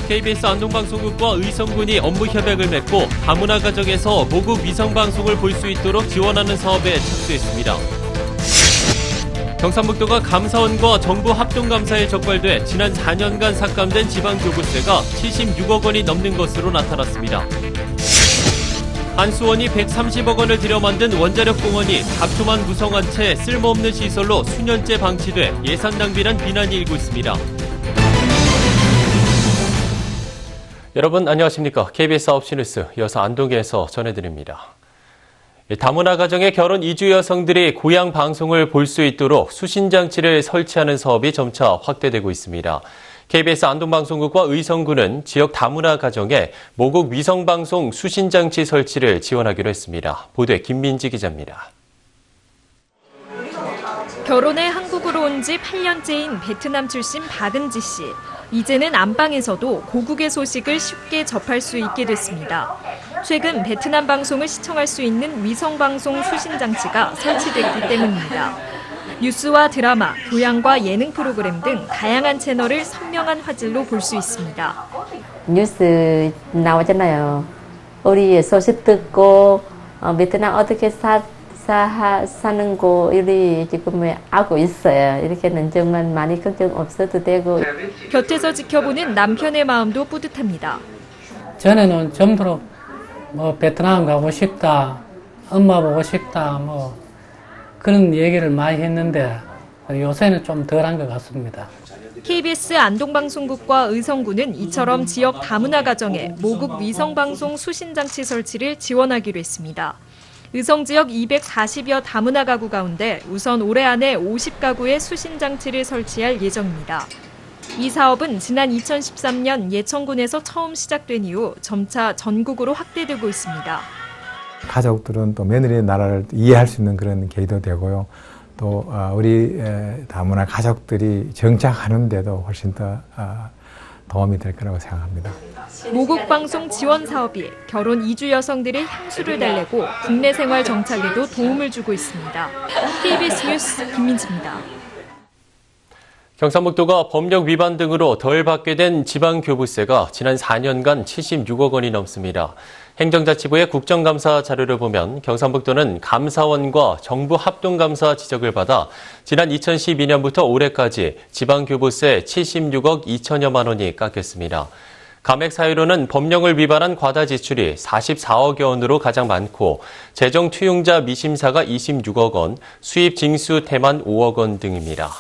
KBS 안동방송국과 의성군이 업무 협약을 맺고 다문화 가정에서 모국 위성방송을 볼 수 있도록 지원하는 사업에 착수했습니다. 경상북도가 감사원과 정부 합동감사에 적발돼 지난 4년간 삭감된 지방교부세가 76억 원이 넘는 것으로 나타났습니다. 한수원이 130억 원을 들여 만든 원자력 공원이 잡초만 구성한 채 쓸모없는 시설로 수년째 방치돼 예산 낭비란 비난이 일고 있습니다. 여러분 안녕하십니까. KBS 9시 뉴스 이어서 안동에서 전해드립니다. 다문화 가정의 결혼 이주 여성들이 고향 방송을 볼 수 있도록 수신장치를 설치하는 사업이 점차 확대되고 있습니다. KBS 안동방송국과 의성군은 지역 다문화 가정에 모국 위성방송 수신장치 설치를 지원하기로 했습니다. 보도에 김민지 기자입니다. 결혼해 한국으로 온 지 8년째인 베트남 출신 박은지 씨. 이제는 안방에서도 고국의 소식을 쉽게 접할 수 있게 됐습니다. 최근 베트남 방송을 시청할 수 있는 위성방송 수신장치가 설치됐기 때문입니다. 뉴스와 드라마, 교양과 예능 프로그램 등 다양한 채널을 선명한 화질로 볼 수 있습니다. 뉴스 나오잖아요. 우리 소식 듣고 베트남 어떻게 사는 거 우리 지금 알고 있어요. 이렇게는 정말 많이 걱정 없어도 되고. 곁에서 지켜보는 남편의 마음도 뿌듯합니다. 전에는 좀더 베트남 가고 싶다, 엄마 보고 싶다, 그런 얘기를 많이 했는데 요새는 좀 덜한 것 같습니다. KBS 안동방송국과 의성군은 이처럼 지역 다문화 가정에 모국 위성방송 수신장치 설치를 지원하기로 했습니다. 의성 지역 240여 다문화 가구 가운데 우선 올해 안에 50가구에 수신장치를 설치할 예정입니다. 이 사업은 지난 2013년 예천군에서 처음 시작된 이후 점차 전국으로 확대되고 있습니다. 가족들은 또 며느리의 나라를 이해할 수 있는 그런 계기도 되고요. 또 우리 다문화 가족들이 정착하는 데도 훨씬 더 도움이 될 거라고 생각합니다. 모국 방송 지원 사업이 결혼 이주 여성들의 향수를 달래고 국내 생활 정착에도 도움을 주고 있습니다. KBS 뉴스 김민지입니다. 경상북도가 법령 위반 등으로 덜 받게 된 지방교부세가 지난 4년간 76억 원이 넘습니다. 행정자치부의 국정감사 자료를 보면 경상북도는 감사원과 정부 합동감사 지적을 받아 지난 2012년부터 올해까지 지방교부세 76억 2천여만 원이 깎였습니다. 감액 사유로는 법령을 위반한 과다 지출이 44억여 원으로 가장 많고 재정 투용자 미심사가 26억 원, 수입 징수 태만 5억 원 등입니다.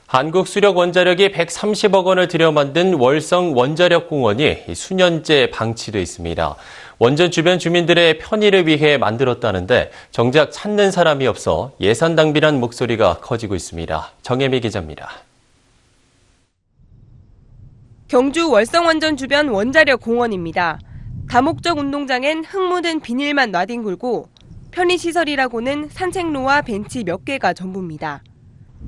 한국수력원자력이 130억 원을 들여 만든 월성 원자력 공원이 수년째 방치돼 있습니다. 원전 주변 주민들의 편의를 위해 만들었다는데 정작 찾는 사람이 없어 예산 낭비란 목소리가 커지고 있습니다. 정혜미 기자입니다. 경주 월성원전 주변 원자력 공원입니다. 다목적 운동장엔 흙 묻은 비닐만 놔뒹굴고 편의시설이라고는 산책로와 벤치 몇 개가 전부입니다.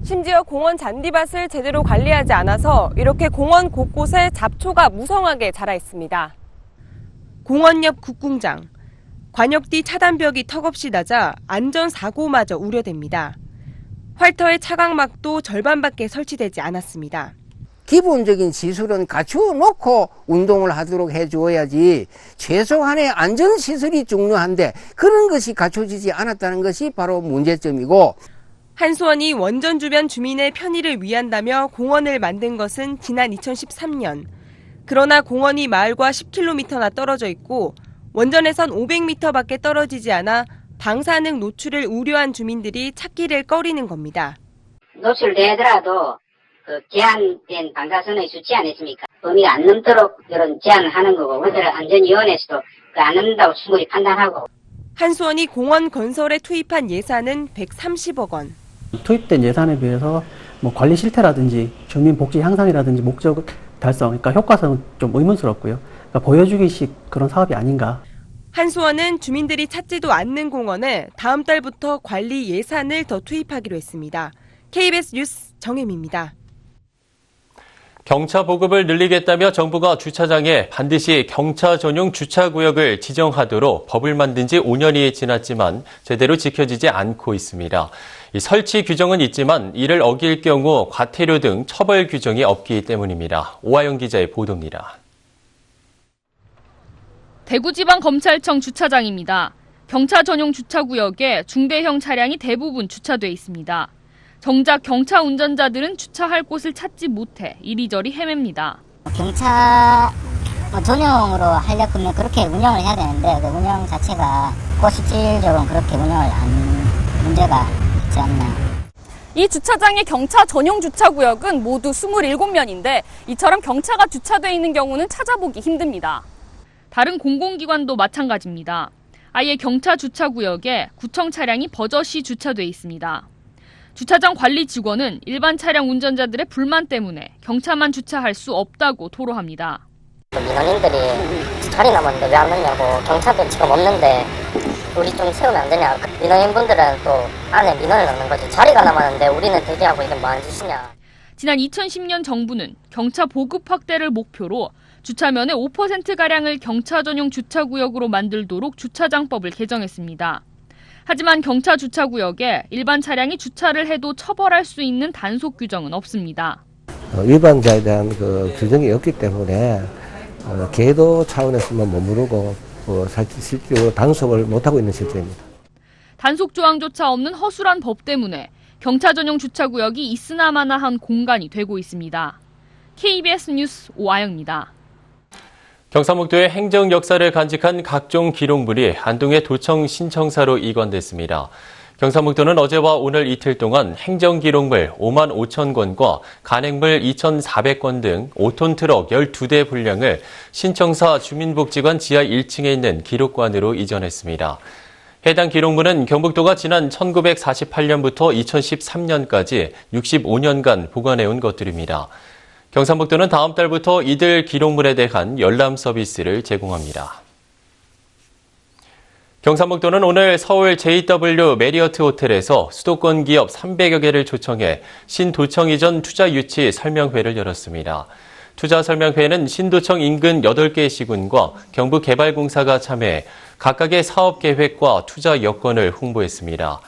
심지어 공원 잔디밭을 제대로 관리하지 않아서 이렇게 공원 곳곳에 잡초가 무성하게 자라 있습니다. 공원 옆 국궁장, 관역뒤 차단벽이 턱없이 낮아 안전사고마저 우려됩니다. 활터의 차광막도 절반밖에 설치되지 않았습니다. 기본적인 시설은 갖추어 놓고 운동을 하도록 해주어야지 최소한의 안전시설이 중요한데 그런 것이 갖춰지지 않았다는 것이 바로 문제점이고, 한수원이 원전 주변 주민의 편의를 위한다며 공원을 만든 것은 지난 2013년. 그러나 공원이 마을과 10km나 떨어져 있고 원전에선 500m밖에 떨어지지 않아 방사능 노출을 우려한 주민들이 찾기를 꺼리는 겁니다. 노출되더라도 제한된 방사선의 수치 아니십니까? 범위가 안 넘도록 이런 제한을 하는 거고, 원자력안전위원회에서도 안 넘는다고 충분히 판단하고. 한수원이 공원 건설에 투입한 예산은 130억 원. 투입된 예산에 비해서 관리 실태라든지 주민 복지 향상이라든지 목적 달성, 그러니까 효과성은 좀 의문스럽고요. 그러니까 보여주기식 그런 사업이 아닌가. 한수원은 주민들이 찾지도 않는 공원에 다음 달부터 관리 예산을 더 투입하기로 했습니다. KBS 뉴스 정혜미입니다. 경차 보급을 늘리겠다며 정부가 주차장에 반드시 경차 전용 주차구역을 지정하도록 법을 만든 지 5년이 지났지만 제대로 지켜지지 않고 있습니다. 이 설치 규정은 있지만 이를 어길 경우 과태료 등 처벌 규정이 없기 때문입니다. 오하영 기자의 보도입니다. 대구지방검찰청 주차장입니다. 경차 전용 주차구역에 중대형 차량이 대부분 주차돼 있습니다. 정작 경차 운전자들은 주차할 곳을 찾지 못해 이리저리 헤맵니다. 경차 전용으로 하려면 그렇게 운영을 해야 되는데 그 운영 자체가 실질적으로 그렇게 운영을 문제가 있지 않나. 이 주차장의 경차 전용 주차구역은 모두 27면인데 이처럼 경차가 주차돼 있는 경우는 찾아보기 힘듭니다. 다른 공공기관도 마찬가지입니다. 아예 경차 주차구역에 구청 차량이 버젓이 주차돼 있습니다. 주차장 관리 직원은 일반 차량 운전자들의 불만 때문에 경차만 주차할 수 없다고 토로합니다. 민원인들이 자리 남았는데 왜 안 넣냐고, 경차도 지금 없는데 우리 좀 세우면 안 되냐. 민원인분들은 또 안에 민원을 넣는 거지. 자리가 남았는데 우리는 대기하고 이게 뭐하는 짓이냐. 지난 2010년 정부는 경차 보급 확대를 목표로 주차면의 5%가량을 경차 전용 주차구역으로 만들도록 주차장법을 개정했습니다. 하지만 경차 주차구역에 일반 차량이 주차를 해도 처벌할 수 있는 단속 규정은 없습니다. 위반자에 대한 그 규정이 없기 때문에 계도 차원에서만 머무르고 실질적으로 단속을 못하고 있는 실정입니다. 단속 조항조차 없는 허술한 법 때문에 경차 전용 주차구역이 있으나마나한 공간이 되고 있습니다. KBS 뉴스 오하영입니다. 경상북도의 행정 역사를 간직한 각종 기록물이 안동의 도청 신청사로 이관됐습니다. 경상북도는 어제와 오늘 이틀 동안 행정기록물 5만 5천 건과 간행물 2,400건 등 5톤 트럭 12대 분량을 신청사 주민복지관 지하 1층에 있는 기록관으로 이전했습니다. 해당 기록물은 경북도가 지난 1948년부터 2013년까지 65년간 보관해온 것들입니다. 경상북도는 다음 달부터 이들 기록물에 대한 열람 서비스를 제공합니다. 경상북도는 오늘 서울 JW 메리어트 호텔에서 수도권 기업 300여 개를 초청해 신도청 이전 투자 유치 설명회를 열었습니다. 투자 설명회에는 신도청 인근 8개 시군과 경북개발공사가 참여해 각각의 사업 계획과 투자 여건을 홍보했습니다.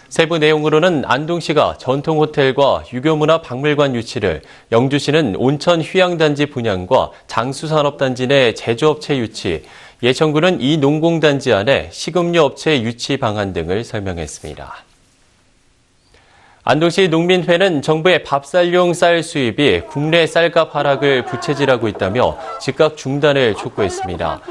세부 내용으로는 안동시가 전통호텔과 유교문화박물관 유치를, 영주시는 온천 휴양단지 분양과 장수산업단지 내 제조업체 유치, 예천구는 이 농공단지 안에 식음료업체 유치 방안 등을 설명했습니다. 안동시 농민회는 정부의 밥쌀용 쌀 수입이 국내 쌀값 하락을 부채질하고 있다며 즉각 중단을 촉구했습니다.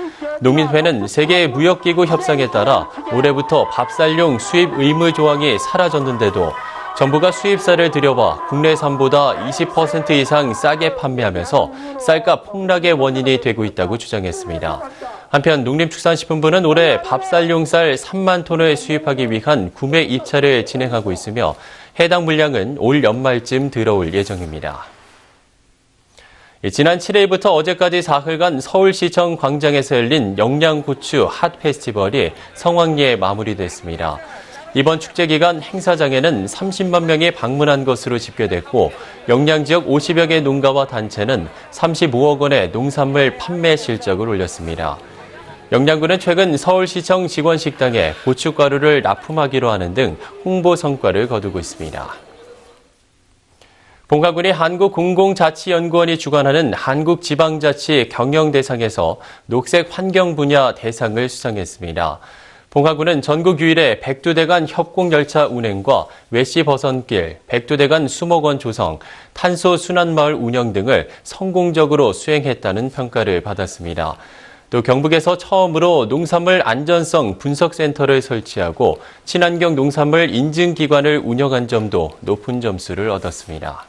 농민회는 세계무역기구 협상에 따라 올해부터 밥쌀용 수입 의무 조항이 사라졌는데도 정부가 수입쌀을 들여와 국내산보다 20% 이상 싸게 판매하면서 쌀값 폭락의 원인이 되고 있다고 주장했습니다. 한편 농림축산식품부는 올해 밥쌀용 쌀 3만 톤을 수입하기 위한 구매 입찰을 진행하고 있으며 해당 물량은 올 연말쯤 들어올 예정입니다. 지난 7일부터 어제까지 사흘간 서울시청 광장에서 열린 영양고추 핫 페스티벌이 성황리에 마무리됐습니다. 이번 축제 기간 행사장에는 30만 명이 방문한 것으로 집계됐고 영양지역 50여 개 농가와 단체는 35억 원의 농산물 판매 실적을 올렸습니다. 영양군은 최근 서울시청 직원 식당에 고춧가루를 납품하기로 하는 등 홍보 성과를 거두고 있습니다. 봉화군이 한국공공자치연구원이 주관하는 한국지방자치 경영대상에서 녹색 환경 분야 대상을 수상했습니다. 봉화군은 전국 유일의 백두대간 협곡열차 운행과 외시 버선길, 백두대간 수목원 조성, 탄소 순환마을 운영 등을 성공적으로 수행했다는 평가를 받았습니다. 또 경북에서 처음으로 농산물 안전성 분석센터를 설치하고 친환경 농산물 인증기관을 운영한 점도 높은 점수를 얻었습니다.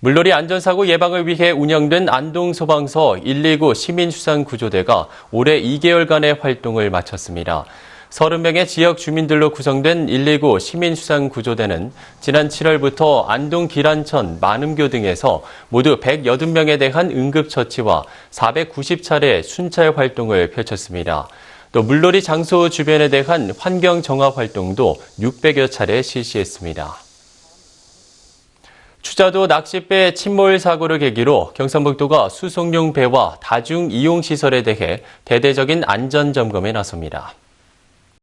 물놀이 안전사고 예방을 위해 운영된 안동소방서 119 시민수상구조대가 올해 2개월간의 활동을 마쳤습니다. 30명의 지역 주민들로 구성된 119 시민수상구조대는 지난 7월부터 안동 기란천, 만음교 등에서 모두 180명에 대한 응급처치와 490차례 순찰 활동을 펼쳤습니다. 또 물놀이 장소 주변에 대한 환경 정화 활동도 600여 차례 실시했습니다. 추자도 낚싯배 침몰 사고를 계기로 경상북도가 수송용 배와 다중 이용 시설에 대해 대대적인 안전 점검에 나섭니다.